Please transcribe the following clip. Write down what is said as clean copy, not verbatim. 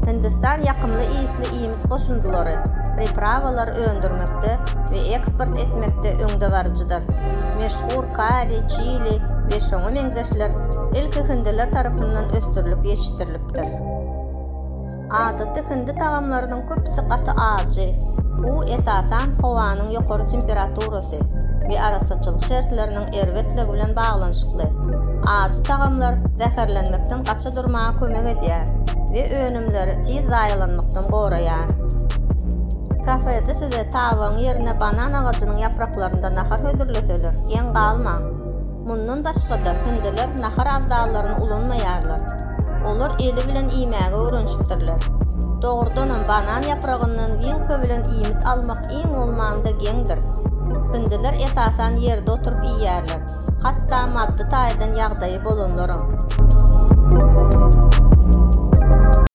Hindistan yakımlı iyisli iyimit koşundulary, pripravalar öndürmekde ve eksport etmekde öňde barjydyr. Meşhur kari, çili ve şoňa meňzeşler ilki hindiler tarapyndan östürilip yetiştirilipdir. Adatda hindi tagamlarynyň köpüsi gaty ajy. Bu esasan howanyň ýokary temperaturasy we arasaçylyk şertleriniň erwetligi bilen baglanyşykly. Ajy tagamlar zäherlenmekden gaça durmaga kömek edýär we önümleri tiz zaýalanmakdan goraýar. Kafede size tawaň ýerine banan agaçynyň ýapraklaryna nahar hödürleseler, ýen galmaň. Mundan başga-da hindiler nahar azdalaryny ulanmaýarlar. Olar eli bilen iýmäge öwrenşipdirler. Dogrudan banan ýapragyndan wilka bilen iýmit almak iň bolmanda geňdir. Hindiler esasan ýerde oturup iýýärler. Hatda maddi taýdan ýagdaýy bolanlar.